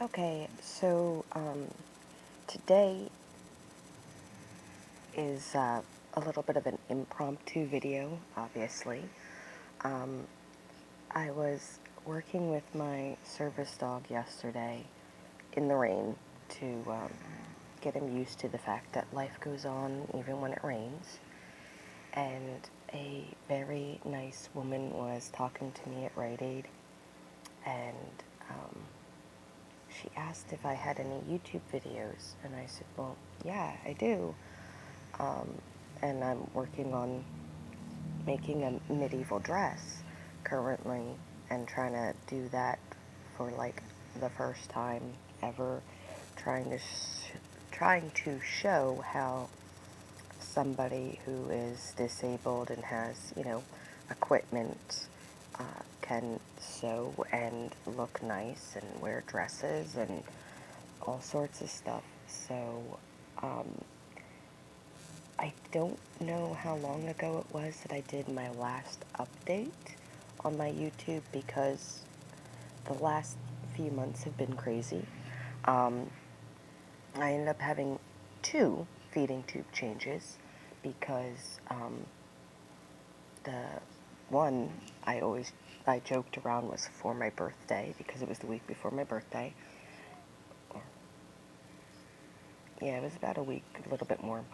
Okay, so today is a little bit of an impromptu video, obviously. Um, I was working with my service dog yesterday in the rain to get him used to the fact that life goes on even when it rains. And a very nice woman was talking to me at Rite Aid, and um, she asked if I had any YouTube videos, and I said, well, yeah, I do. Um, and I'm working on making a medieval dress currently and trying to do that for like the first time ever, trying to show how somebody who is disabled and has, equipment can sew and look nice and wear dresses and all sorts of stuff. So, I don't know how long ago it was that I did my last update on my YouTube because the last few months have been crazy. Um, I ended up having two feeding tube changes because the one I joked around was for my birthday because it was the week before my birthday. Yeah, it was about a week, a little bit more.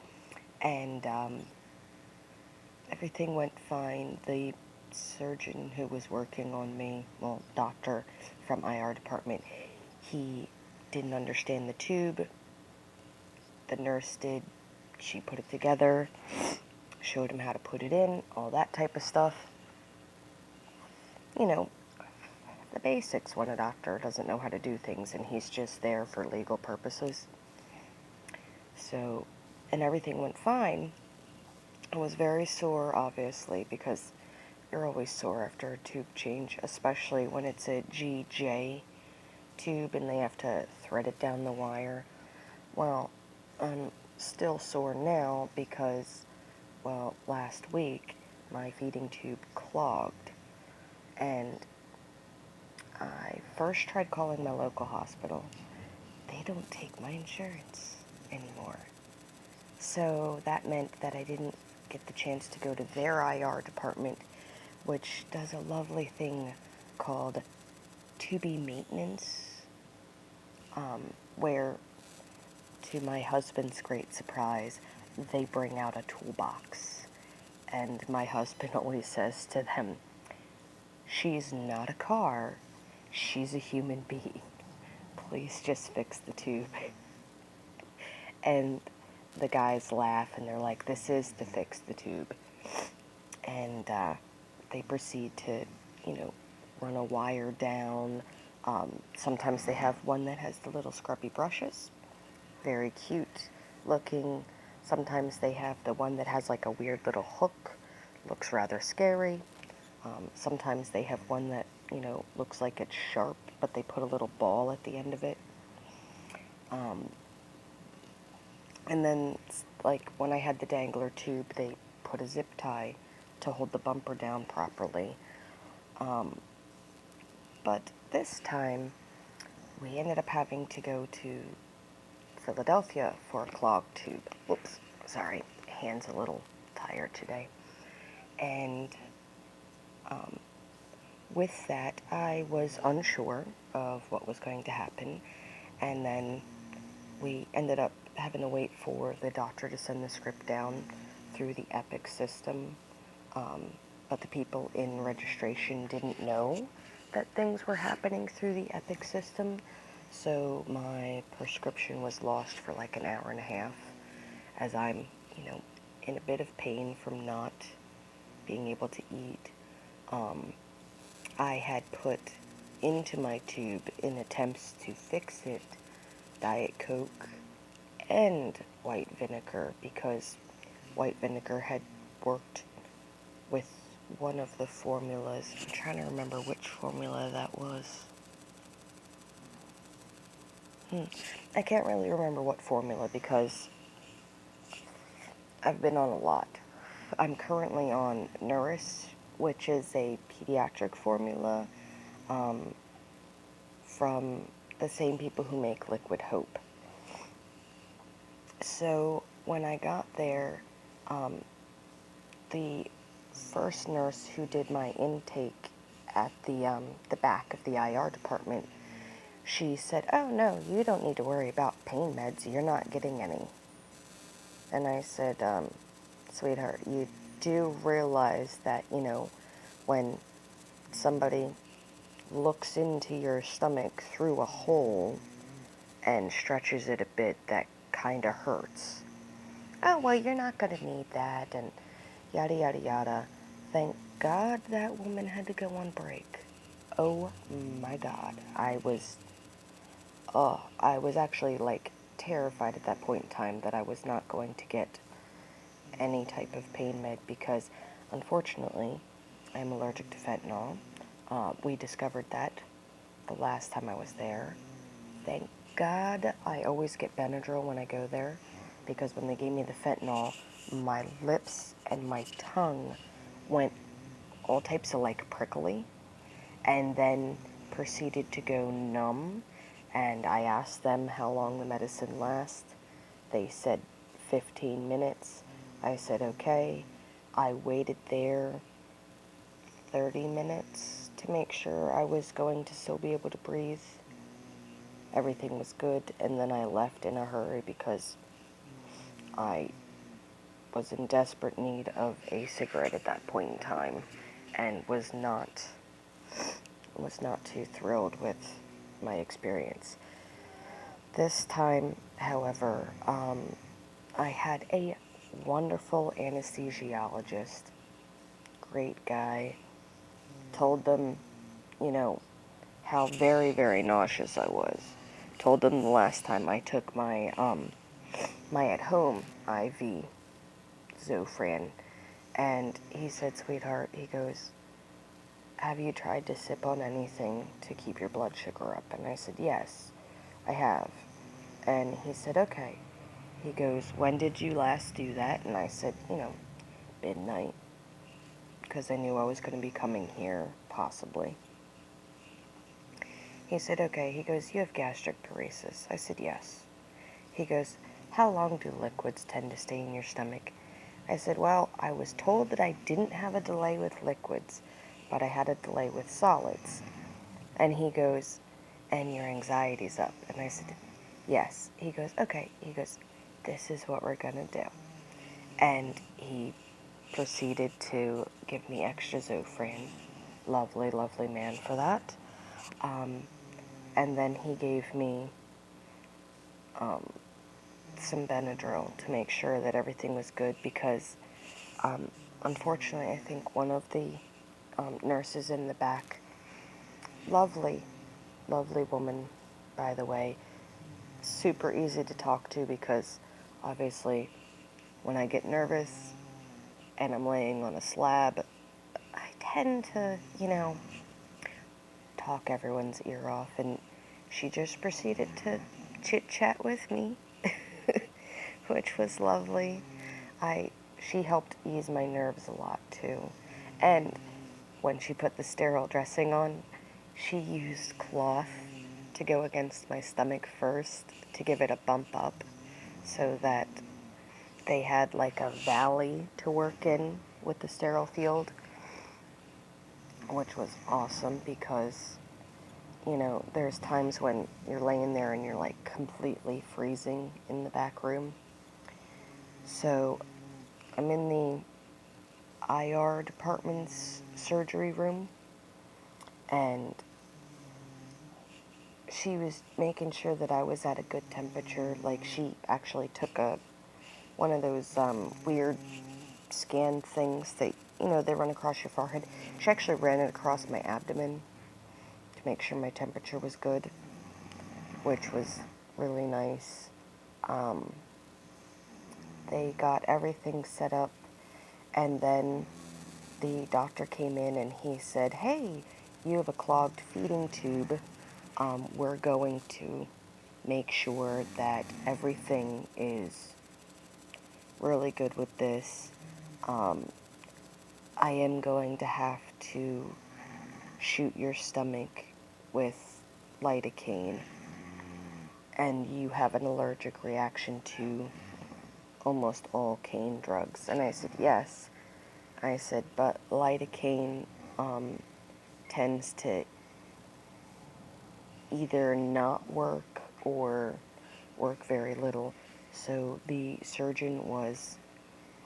And everything went fine. The surgeon who was working on me, well, doctor from IR department, he didn't understand the tube. The nurse did. She put it together, showed him how to put it in, all that type of stuff. You know, the basics when a doctor doesn't know how to do things and he's just there for legal purposes. So, and everything went fine. I was very sore, obviously, because you're always sore after a tube change, especially when it's a GJ tube and they have to thread it down the wire. Well, I'm still sore now because, well, last week my feeding tube clogged, and I first tried calling my local hospital. They don't take my insurance anymore. So that meant that I didn't get the chance to go to their IR department, which does a lovely thing called tubey maintenance, where, to my husband's great surprise, they bring out a toolbox. And my husband always says to them, she's not a car, she's a human being. Please just fix the tube. And the guys laugh and they're like, this is to fix the tube. And they proceed to, you know, run a wire down. Sometimes they have one that has the little scrubby brushes. Very cute looking. Sometimes they have the one that has like a weird little hook. Looks rather scary. Sometimes they have one that, looks like it's sharp, but they put a little ball at the end of it. And then, like, when I had the dangler tube, they put a zip tie to hold the bumper down properly. But this time, we ended up having to go to Philadelphia for a clogged tube. Whoops, sorry, hand's a little tired today. And with that, I was unsure of what was going to happen. And then we ended up having to wait for the doctor to send the script down through the Epic system. But the people in registration didn't know that things were happening through the Epic system. So my prescription was lost for like an hour and a half as I'm, in a bit of pain from not being able to eat. I had put into my tube in attempts to fix it Diet Coke and white vinegar because white vinegar had worked with one of the formulas. I'm trying to remember which formula that was. I can't really remember what formula because I've been on a lot. I'm currently on Nourish, which is a pediatric formula from the same people who make Liquid Hope. So when I got there, the first nurse who did my intake at the back of the IR department, she said, "Oh no, you don't need to worry about pain meds. You're not getting any." And I said, "Sweetheart, you do realize that, when somebody looks into your stomach through a hole and stretches it a bit, that kind of hurts." "Oh, well, you're not going to need that," and yada, yada, yada. Thank God that woman had to go on break. Oh my God. I was actually like terrified at that point in time that I was not going to get any type of pain med because unfortunately I'm allergic to fentanyl. We discovered that the last time I was there. Thank God I always get Benadryl when I go there because when they gave me the fentanyl, my lips and my tongue went all types of like prickly and then proceeded to go numb. And I asked them how long the medicine lasts. They said 15 minutes. I said, okay. I waited there 30 minutes to make sure I was going to still be able to breathe. Everything was good, and then I left in a hurry because I was in desperate need of a cigarette at that point in time and was not too thrilled with my experience. This time, however, I had a wonderful anesthesiologist, great guy, told them, how very, very nauseous I was. Told them the last time I took my at-home IV Zofran, and he said, "Sweetheart," he goes, "have you tried to sip on anything to keep your blood sugar up?" And I said, "Yes, I have." And he said, "Okay." He goes, "When did you last do that?" And I said, midnight, because I knew I was going to be coming here, possibly. He said, "Okay." He goes, "You have gastric paresis." I said, "Yes." He goes, "How long do liquids tend to stay in your stomach?" I said, "Well, I was told that I didn't have a delay with liquids, but I had a delay with solids." And he goes, "And your anxiety's up." And I said, "Yes." He goes, "Okay." He goes, "This is what we're going to do." And he proceeded to give me extra Zofran. Lovely, lovely man for that. And then he gave me some Benadryl to make sure that everything was good because, unfortunately, I think one of the nurses in the back, lovely, lovely woman, by the way, super easy to talk to because obviously when I get nervous and I'm laying on a slab, I tend to, talk everyone's ear off, and she just proceeded to chit-chat with me, which was lovely. She helped ease my nerves a lot, too. And when she put the sterile dressing on, she used cloth to go against my stomach first to give it a bump up so that they had like a valley to work in with the sterile field, which was awesome because, there's times when you're laying there and you're like completely freezing in the back room. So I'm in the IR department's surgery room, and she was making sure that I was at a good temperature. Like, she actually took one of those weird scan things that, they run across your forehead. She actually ran it across my abdomen to make sure my temperature was good, which was really nice. They got everything set up, and then the doctor came in and he said, "Hey, you have a clogged feeding tube. We're going to make sure that everything is really good with this. I am going to have to shoot your stomach with lidocaine." and you have an allergic reaction to almost all cane drugs. And I said, yes. I said, but lidocaine tends to either not work or work very little. So the surgeon was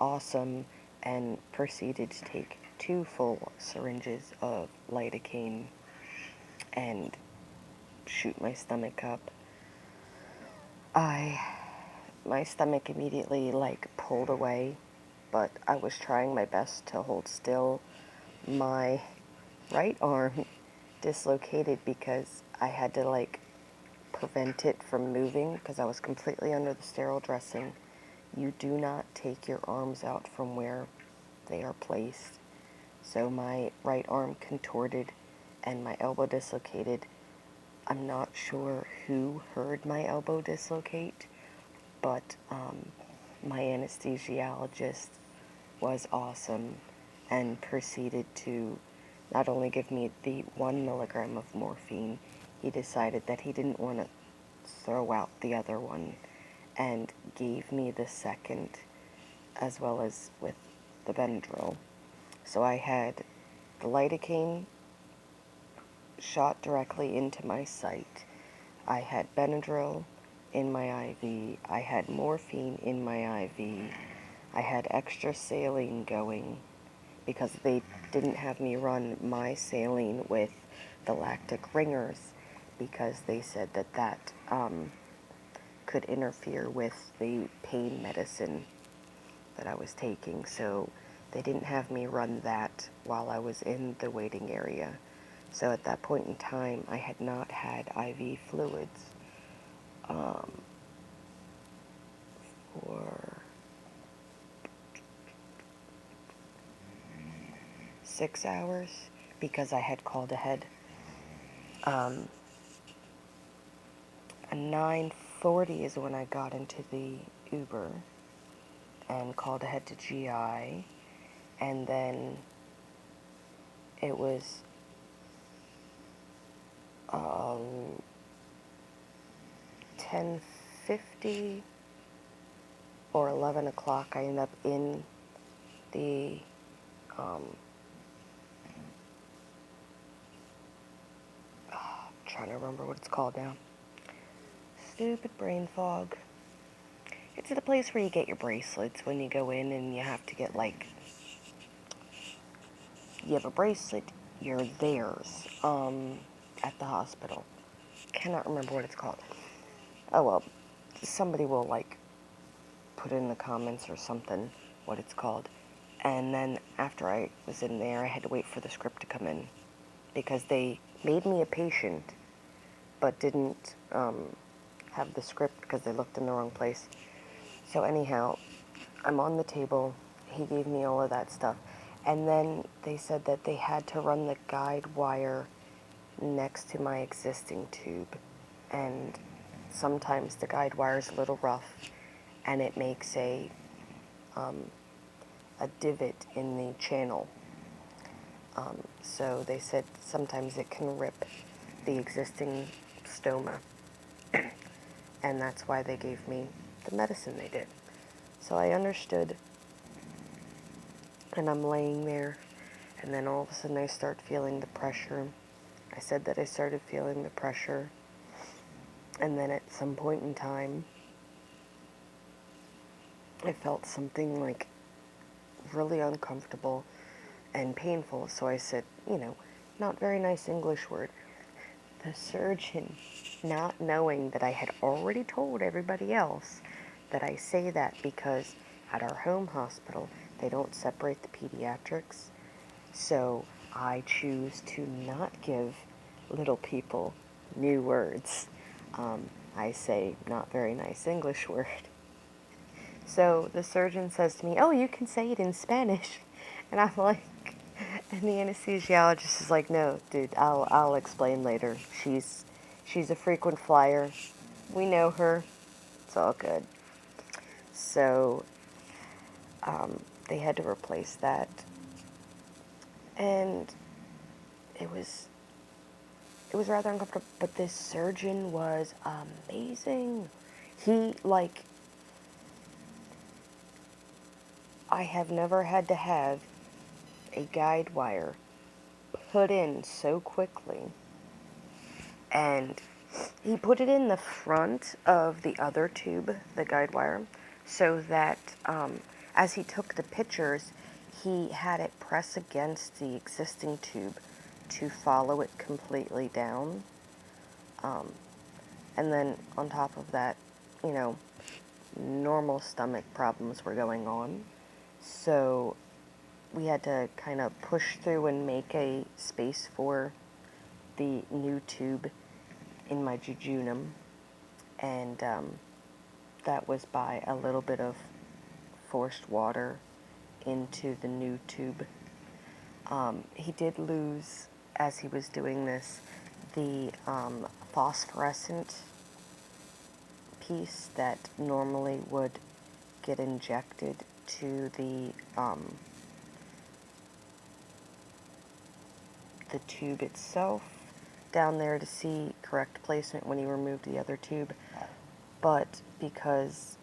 awesome and proceeded to take 2 full syringes of lidocaine and shoot my stomach up. My stomach immediately pulled away, but I was trying my best to hold still. My right arm dislocated because I had to prevent it from moving because I was completely under the sterile dressing. You do not take your arms out from where they are placed. So my right arm contorted and my elbow dislocated. I'm not sure who heard my elbow dislocate, but my anesthesiologist was awesome and proceeded to not only give me the 1 milligram of morphine, he decided that he didn't want to throw out the other one and gave me the second, as well as with the Benadryl. So I had the lidocaine shot directly into my site. I had Benadryl in my IV. I had morphine in my IV. I had extra saline going because they didn't have me run my saline with the lactic ringers because they said that could interfere with the pain medicine that I was taking. So they didn't have me run that while I was in the waiting area. So at that point in time, I had not had IV fluids for 6 hours because I had called ahead. At 9:40 is when I got into the Uber and called ahead to GI, and then it was 10:50 or 11 o'clock. I ended up in the trying to remember what it's called now. Stupid brain fog. It's the place where you get your bracelets when you go in and you have to get you have a bracelet, you're theirs, at the hospital. Cannot remember what it's called. Oh well, somebody will put in the comments or something what it's called. And then after I was in there, I had to wait for the script to come in because they made me a patient but didn't have the script because they looked in the wrong place. So anyhow, I'm on the table. He gave me all of that stuff. And then they said that they had to run the guide wire next to my existing tube. And sometimes the guide wire is a little rough and it makes a divot in the channel. So they said sometimes it can rip the existing stoma. And that's why they gave me the medicine they did. So I understood. And I'm laying there. And then all of a sudden I start feeling the pressure. I said that I started feeling the pressure. And then at some point in time, I felt something really uncomfortable and painful. So I said, not very nice English word. The surgeon, not knowing that I had already told everybody else that I say that because at our home hospital, they don't separate the pediatrics. So I choose to not give little people new words. I say not very nice English word. So the surgeon says to me, oh, you can say it in Spanish. And I'm like, and the anesthesiologist is like, no, dude, I'll explain later. She's a frequent flyer. We know her. It's all good. So they had to replace that. And it it was rather uncomfortable, but this surgeon was amazing. He, like, I have never had to have a guide wire put in so quickly. And he put it in the front of the other tube, the guide wire, so that as he took the pictures, he had it press against the existing tube to follow it completely down. And then on top of that, you know, normal stomach problems were going on. So we had to kind of push through and make a space for the new tube in my jejunum. And that was by a little bit of forced water into the new tube. He did lose, as he was doing this, the phosphorescent piece that normally would get injected to the tube itself down there to see correct placement when he removed the other tube. But because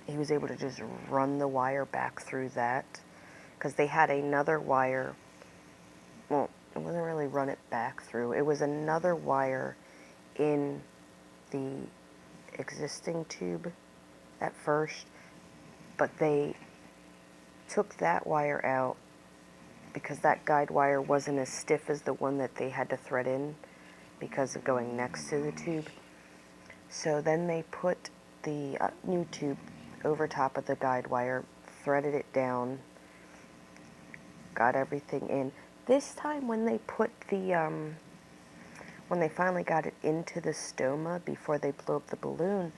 he was able to just run the wire back through that, because they had another wire, well, it wasn't really run it back through, it was another wire in the existing tube at first, but they took that wire out because that guide wire wasn't as stiff as the one that they had to thread in because of going next to the tube. So then they put the new tube over top of the guide wire, threaded it down, got everything in. This time when they put the, when they finally got it into the stoma before they blew up the balloon,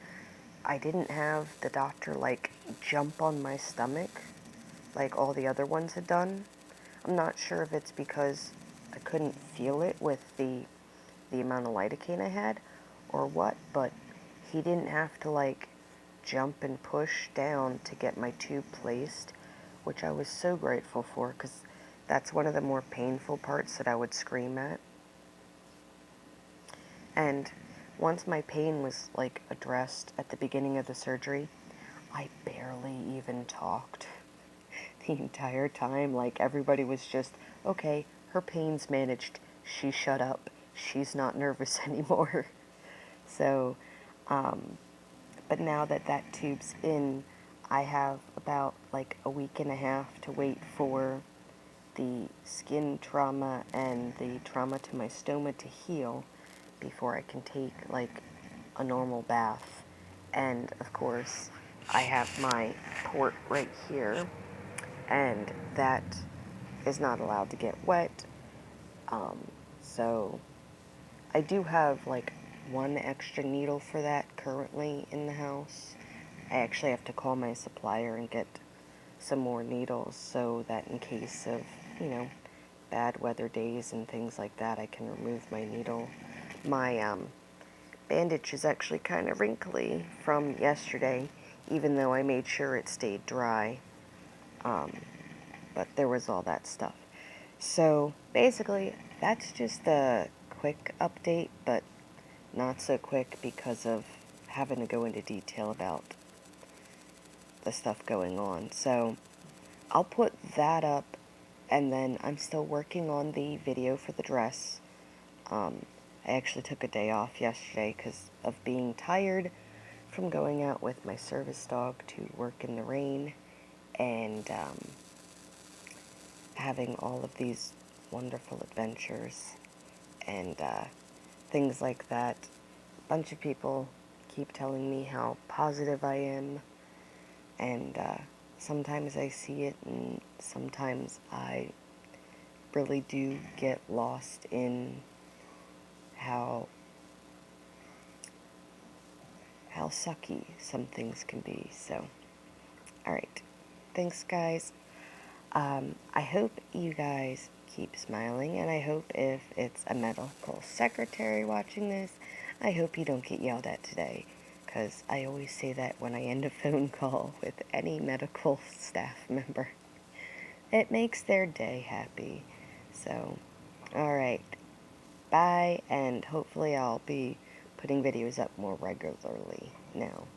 I didn't have the doctor, like, jump on my stomach like all the other ones had done. I'm not sure if it's because I couldn't feel it with the amount of lidocaine I had or what, but he didn't have to, like, jump and push down to get my tube placed, which I was so grateful for, because that's one of the more painful parts that I would scream at. And once my pain was, like, addressed at the beginning of the surgery, I barely even talked the entire time. Like, everybody was just, okay, her pain's managed, she shut up, she's not nervous anymore. So, but now that that tube's in, I have about like a week and a half to wait for the skin trauma and the trauma to my stoma to heal before I can take like a normal bath. And of course, I have my port right here, and that is not allowed to get wet. So I do have like one extra needle for that currently in the house. I actually have to call my supplier and get some more needles so that in case of, you know, bad weather days and things like that, I can remove my needle. My bandage is actually kind of wrinkly from yesterday, even though I made sure it stayed dry. But there was all that stuff. So basically, that's just a quick update, but not so quick because of having to go into detail about the stuff going on. So I'll put that up, and then I'm still working on the video for the dress. I actually took a day off yesterday because of being tired from going out with my service dog to work in the rain and having all of these wonderful adventures and things like that. A bunch of people keep telling me how positive I am, and sometimes I see it, and sometimes I really do get lost in how sucky some things can be. So, alright. Thanks, guys. I hope you guys keep smiling, and I hope if it's a medical secretary watching this, I hope you don't get yelled at today, because I always say that when I end a phone call with any medical staff member. It makes their day happy. So, alright. bye, and hopefully I'll be putting videos up more regularly now.